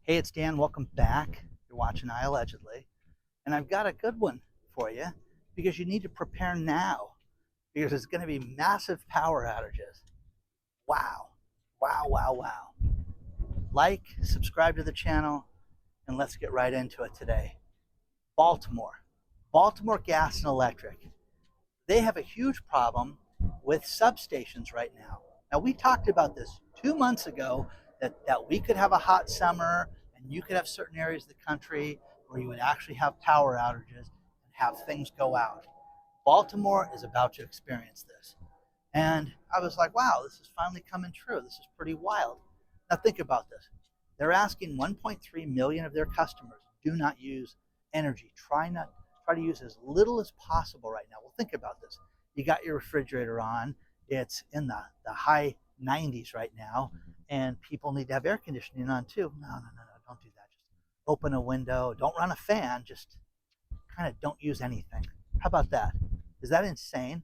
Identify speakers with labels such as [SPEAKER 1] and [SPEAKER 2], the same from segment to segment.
[SPEAKER 1] Hey, it's Dan. Welcome back. You're watching iAllegedly. And I've got a good one for you because you need to prepare now because it's going to be massive power outages. Wow. Wow, wow, wow. Like, subscribe to the channel, and let's get right into it today. Baltimore. Baltimore Gas and Electric. They have a huge problem with substations right now. Now, we talked about this 2 months ago that we could have a hot summer and you could have certain areas of the country where you would actually have power outages and have things go out. Baltimore is about to experience this. And I was like, wow, this is finally coming true. This is pretty wild. Now, think about this. They're asking 1.3 million of their customers do not use energy. Try to use as little as possible right now. Well, think about this. You got your refrigerator on. It's in the high 90s right now, and people need to have air conditioning on too. No, don't do that. Just open a window. Don't run a fan. Just kind of don't use anything. How about that? Is that insane?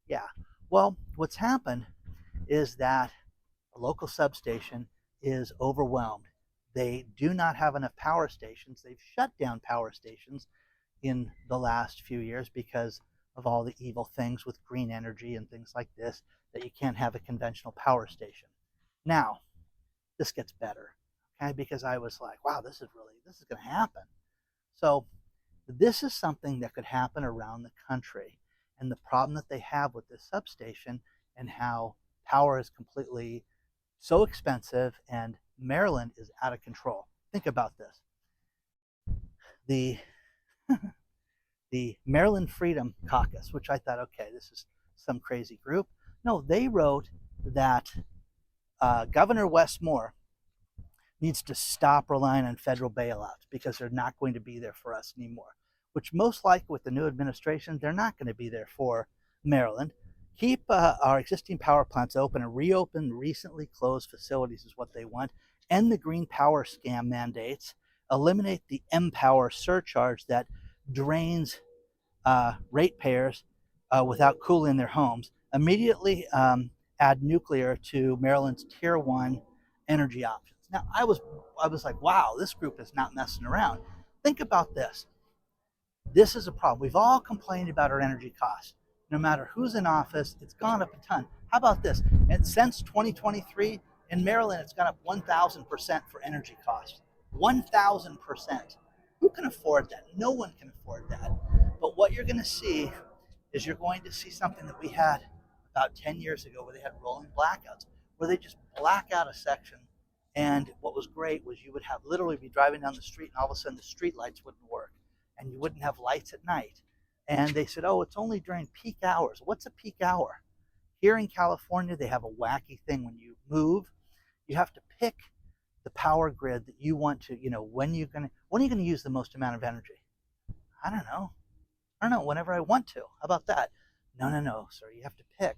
[SPEAKER 1] Yeah. Well, what's happened is that a local substation is overwhelmed. They do not have enough power stations. They've shut down power stations in the last few years because of all the evil things with green energy and things like this, that you can't have a conventional power station. Now, this gets better, okay? Because I was like, wow, this is going to happen. So this is something that could happen around the country. And the problem that they have with this substation and how power is completely so expensive and Maryland is out of control. Think about this. The the Maryland Freedom Caucus, which I thought, okay, this is some crazy group. No, they wrote that Governor Wes Moore needs to stop relying on federal bailouts because they're not going to be there for us anymore, which most likely with the new administration, they're not going to be there for Maryland. Keep our existing power plants open and reopen recently closed facilities is what they want. End the green power scam mandates. Eliminate the M-Power surcharge that drains ratepayers without cooling their homes. Immediately add nuclear to Maryland's Tier 1 energy options. Now, I was like, wow, this group is not messing around. Think about this. This is a problem. We've all complained about our energy costs. No matter who's in office, it's gone up a ton. How about this? And since 2023, in Maryland, it's gone up 1,000% for energy costs. 1,000%. Who can afford that? No one can afford that. But what you're going to see is you're going to see something that we had about 10 years ago where they had rolling blackouts, where they just black out a section. And what was great was you would have literally be driving down the street and all of a sudden the street lights wouldn't work and you wouldn't have lights at night. And they said, oh, it's only during peak hours. What's a peak hour? Here in California, they have a wacky thing. When you move, you have to pick the power grid that you want to, when are you going to use the most amount of energy? I don't know, whenever I want to. How about that? No, sir, you have to pick.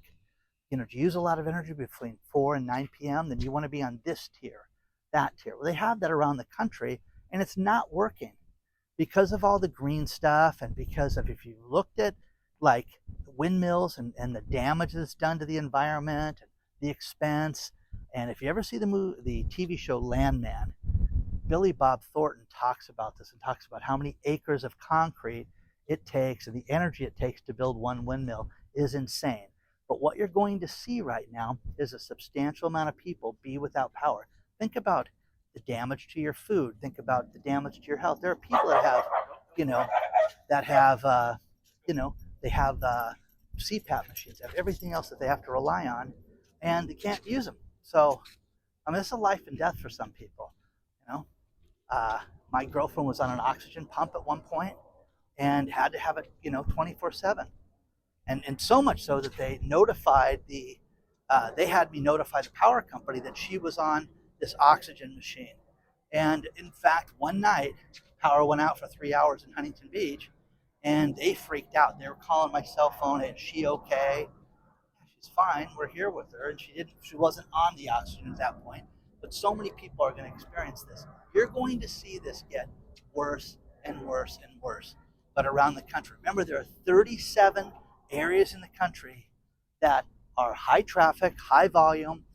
[SPEAKER 1] To use a lot of energy between 4 and 9 p.m., then you want to be on this tier, that tier. Well, they have that around the country, and it's not working because of all the green stuff and because of, if you looked at like windmills and the damage that's done to the environment and the expense. And if you ever see the TV show Landman, Billy Bob Thornton talks about this and talks about how many acres of concrete it takes and the energy it takes to build one windmill is insane. But what you're going to see right now is a substantial amount of people be without power. Think about the damage to your food. Think about the damage to your health. There are people that have, they have CPAP machines, they have everything else that they have to rely on, and they can't use them. So, it's a life and death for some people. My girlfriend was on an oxygen pump at one point and had to have it, 24/7. And so much so that they had me notify the power company that she was on this oxygen machine. And in fact, one night, power went out for 3 hours in Huntington Beach, and they freaked out. They were calling my cell phone, is she okay? She's fine, we're here with her. And she wasn't on the oxygen at that point. But so many people are going to experience this. You're going to see this get worse and worse and worse, but around the country. Remember, there are 37 areas in the country that are high traffic, high volume,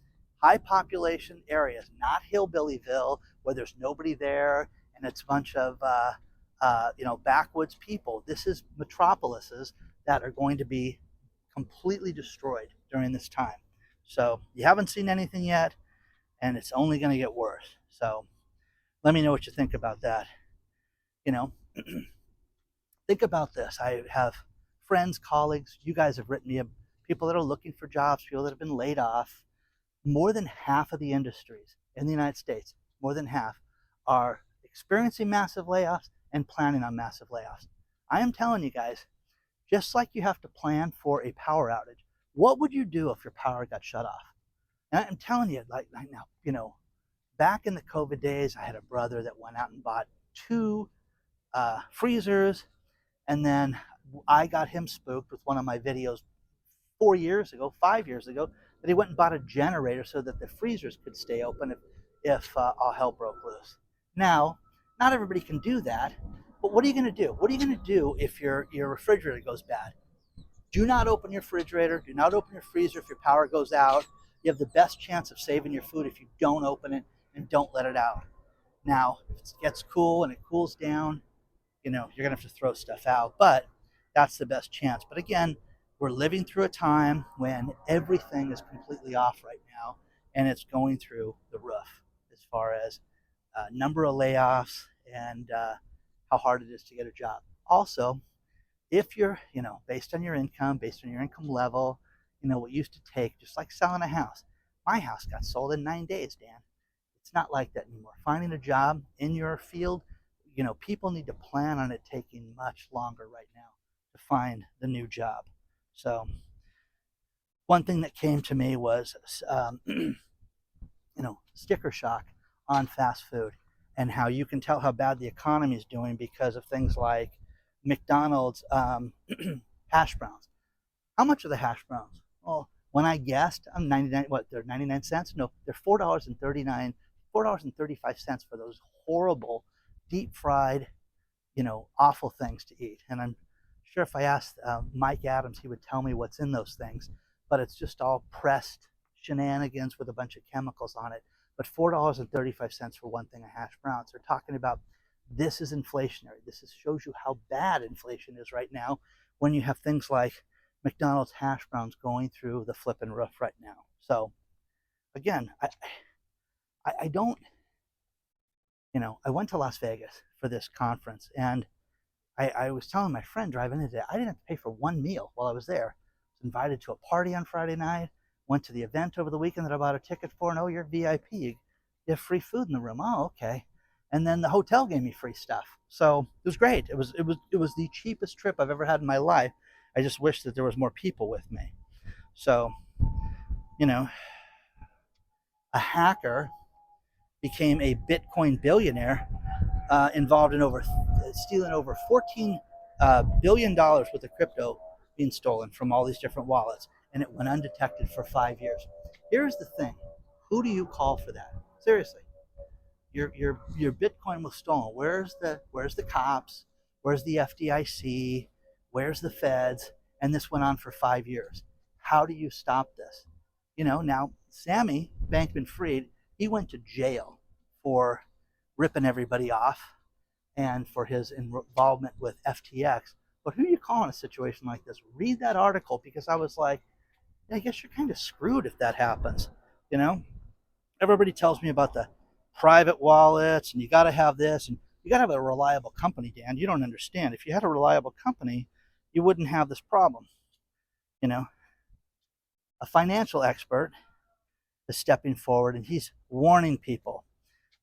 [SPEAKER 1] high population areas, not Hillbillyville where there's nobody there and it's a bunch of backwoods people. This is metropolises that are going to be completely destroyed during this time. So you haven't seen anything yet, and it's only going to get worse. So let me know what you think about that. You know, think about this. I have friends, colleagues, you guys have written me, people that are looking for jobs, people that have been laid off. More than half of the industries in the United States, more than half, are experiencing massive layoffs and planning on massive layoffs. I am telling you guys, just like you have to plan for a power outage, what would you do if your power got shut off? And I'm telling you, like right now, back in the COVID days, I had a brother that went out and bought 2 freezers, and then I got him spooked with one of my videos 5 years ago, that he went and bought a generator so that the freezers could stay open if all hell broke loose. Now, not everybody can do that, but what are you going to do? What are you going to do if your refrigerator goes bad? Do not open your refrigerator. Do not open your freezer if your power goes out. You have the best chance of saving your food if you don't open it and don't let it out. Now, if it gets cool and it cools down, you're going to have to throw stuff out, but that's the best chance. But again, we're living through a time when everything is completely off right now, and it's going through the roof as far as number of layoffs and how hard it is to get a job. Also, if you're, based on your income level, what used to take, just like selling a house. My house got sold in 9 days, Dan. It's not like that anymore. Finding a job in your field, people need to plan on it taking much longer right now to find the new job. So one thing that came to me was, sticker shock on fast food and how you can tell how bad the economy is doing because of things like McDonald's hash browns. How much are the hash browns? Well, when I guessed, I'm 99. What? They're 99 cents? No, they're $4.35 for those horrible, deep fried, awful things to eat. And I'm sure if I asked Mike Adams, he would tell me what's in those things. But it's just all pressed shenanigans with a bunch of chemicals on it. But $4.35 for one thing of hash browns. They're talking about this is inflationary. This shows you how bad inflation is right now when you have things like McDonald's hash browns going through the flipping roof right now. So again, I don't, I went to Las Vegas for this conference, and I was telling my friend driving into it, I didn't have to pay for one meal while I was there. I was invited to a party on Friday night, went to the event over the weekend that I bought a ticket for, and you're VIP. You have free food in the room. Oh, okay. And then the hotel gave me free stuff. So it was great. It was the cheapest trip I've ever had in my life. I just wish that there was more people with me. So, a hacker became a Bitcoin billionaire, involved in stealing over $14 billion worth of crypto being stolen from all these different wallets, and it went undetected for 5 years. Here's the thing: who do you call for that? Seriously, your Bitcoin was stolen. Where's the cops? Where's the FDIC? Where's the feds? And this went on for 5 years. How do you stop this? Now Sammy Bankman-Fried, he went to jail for ripping everybody off and for his involvement with FTX. But who do you call in a situation like this? Read that article, because I was like, I guess you're kind of screwed if that happens. Everybody tells me about the private wallets, and you got to have this, and you got to have a reliable company, Dan. You don't understand. If you had a reliable company, you wouldn't have this problem. A financial expert is stepping forward, and he's warning people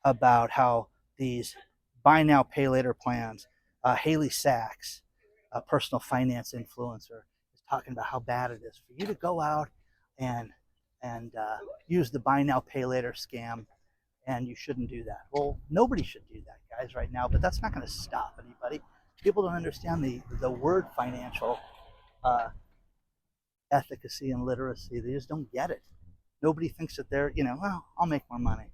[SPEAKER 1] about how these buy now, pay later plans, Haley Sachs, a personal finance influencer, is talking about how bad it is for you to go out and use the buy now, pay later scam, and you shouldn't do that. Well, nobody should do that, guys, right now, but that's not going to stop anybody. People don't understand the word financial efficacy and literacy. They just don't get it. Nobody thinks that they're, well, I'll make more money.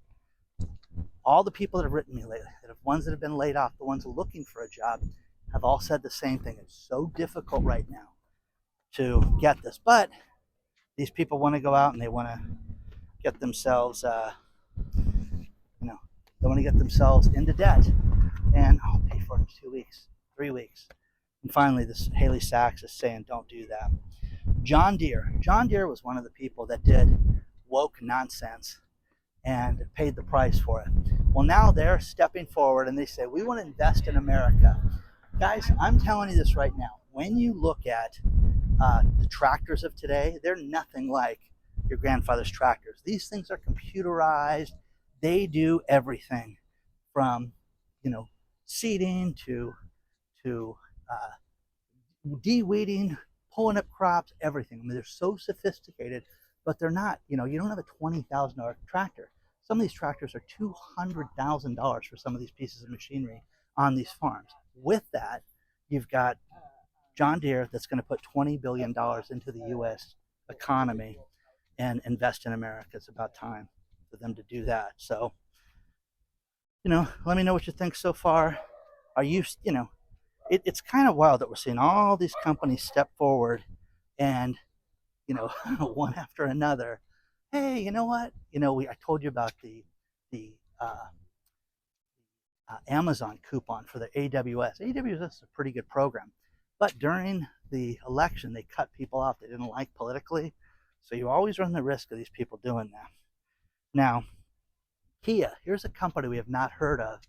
[SPEAKER 1] All the people that have written me lately, the ones that have been laid off, the ones looking for a job, have all said the same thing. It's so difficult right now to get this. But these people want to go out and they want to get themselves, don't want to get themselves into debt. And I'll pay for it in 2 weeks, 3 weeks. And finally, this Haley Sachs is saying, don't do that. John Deere. John Deere was one of the people that did woke nonsense and paid the price for it. Well, now they're stepping forward and they say, we want to invest in America. Guys, I'm telling you this right now. When you look at the tractors of today, they're nothing like your grandfather's tractors. These things are computerized. They do everything from, seeding to de-weeding, pulling up crops, everything. I mean, they're so sophisticated, but they're not, you don't have a $20,000 tractor. Some of these tractors are $200,000 for some of these pieces of machinery on these farms. With that, you've got John Deere that's going to put $20 billion into the U.S. economy and invest in America. It's about time for them to do that. So, let me know what you think so far. Are you, it's kind of wild that we're seeing all these companies step forward and, one after another. Hey, you know what? I told you about the Amazon coupon for the AWS. AWS is a pretty good program, but during the election, they cut people off they didn't like politically. So you always run the risk of these people doing that. Now, Kia, here's a company we have not heard of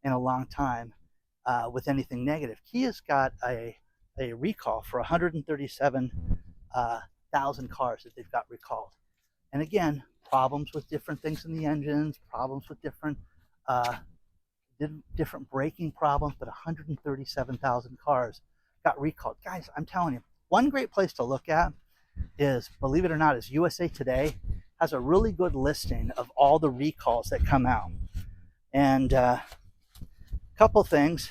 [SPEAKER 1] in a long time with anything negative. Kia's got a recall for 137,000 cars that they've got recalled. And again, problems with different things in the engines, problems with different braking problems, but 137,000 cars got recalled. Guys, I'm telling you, one great place to look at is, believe it or not, is USA Today has a really good listing of all the recalls that come out. And a couple things,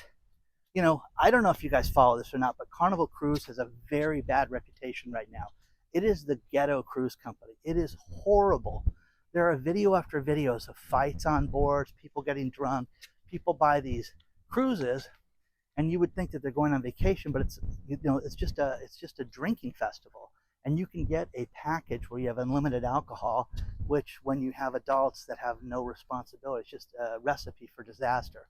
[SPEAKER 1] I don't know if you guys follow this or not, but Carnival Cruise has a very bad reputation right now. It is the ghetto cruise company. It is horrible. There are video after videos of fights on boards, people getting drunk. People buy these cruises, and you would think that they're going on vacation, but it's just a drinking festival. And you can get a package where you have unlimited alcohol, which when you have adults that have no responsibility, it's just a recipe for disaster.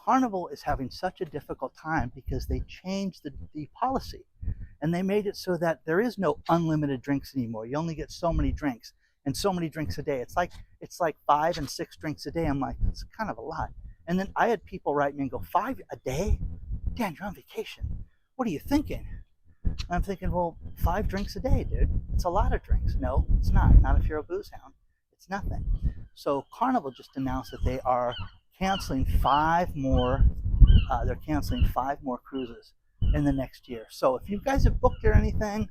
[SPEAKER 1] Carnival is having such a difficult time because they changed the policy, and they made it so that there is no unlimited drinks anymore. You only get so many drinks, and so many drinks a day. It's like 5 and 6 drinks a day. I'm like, that's kind of a lot. And then I had people write me and go, 5 a day? Dan, you're on vacation. What are you thinking? I'm thinking, well, 5 drinks a day, dude. It's a lot of drinks. No, it's not. Not if you're a booze hound. It's nothing. So Carnival just announced that they are canceling 5 more. They're canceling 5 more cruises in the next year. So if you guys have booked or anything,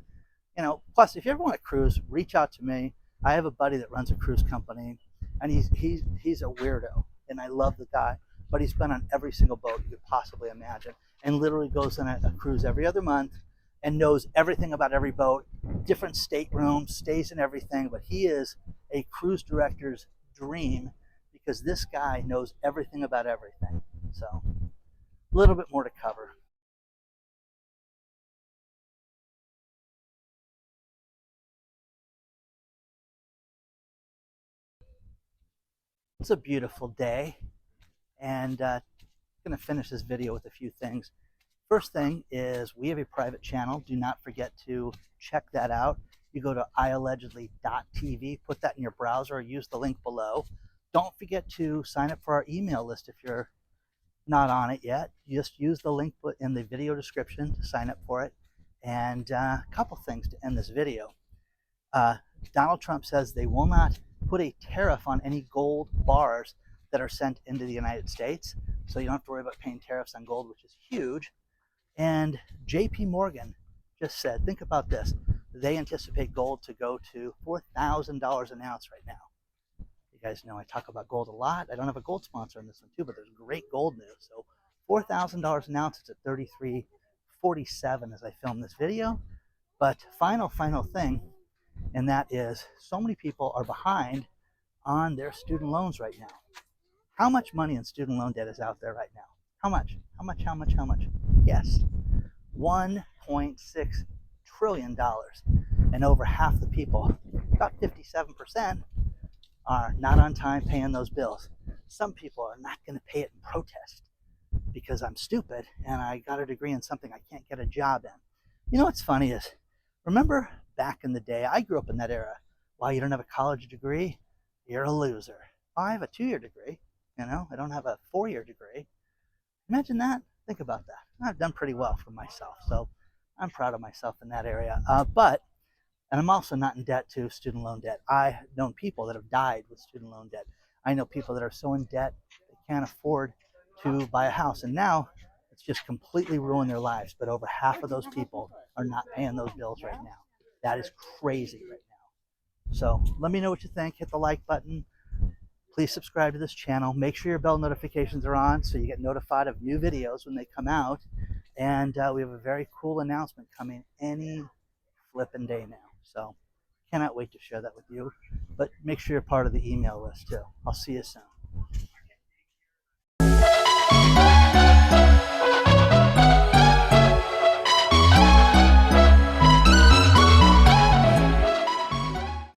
[SPEAKER 1] plus if you ever want to cruise, reach out to me. I have a buddy that runs a cruise company, and he's a weirdo, and I love the guy. But he's been on every single boat you could possibly imagine, and literally goes on a cruise every other month and knows everything about every boat, different staterooms, stays in everything. But he is a cruise director's dream because this guy knows everything about everything. So a little bit more to cover. It's a beautiful day, and I'm going to finish this video with a few things. First thing is we have a private channel. Do not forget to check that out. You go to iAllegedly.tv, put that in your browser, or use the link below. Don't forget to sign up for our email list if you're not on it yet. Just use the link in the video description to sign up for it. And a couple things to end this video. Donald Trump says they will not put a tariff on any gold bars that are sent into the United States. So you don't have to worry about paying tariffs on gold, which is huge. And JP Morgan just said, think about this. They anticipate gold to go to $4,000 an ounce right now. You guys know I talk about gold a lot. I don't have a gold sponsor in this one too, but there's great gold news. So $4,000 an ounce. It's at $33.47 as I film this video. But final thing, and that is so many people are behind on their student loans right now. How much money in student loan debt is out there right now? How much? Yes, $1.6 trillion. And over half the people about 57% are not on time paying those bills. Some people are not going to pay it in protest because I'm stupid and I got a degree in something I can't get a job in. You know what's funny is, remember back in the day, I grew up in that era. Well, you don't have a college degree, you're a loser. Oh, I have a 2-year degree. I don't have a 4-year degree. Imagine that. Think about that. I've done pretty well for myself, so I'm proud of myself in that area. And I'm also not in debt to student loan debt. I've known people that have died with student loan debt. I know people that are so in debt they can't afford to buy a house, and now it's just completely ruined their lives. But over half of those people are not paying those bills right now. That is crazy right now. So let me know what you think. Hit the like button. Please subscribe to this channel. Make sure your bell notifications are on so you get notified of new videos when they come out. And we have a very cool announcement coming any flipping day now. So cannot wait to share that with you. But make sure you're part of the email list too. I'll see you soon.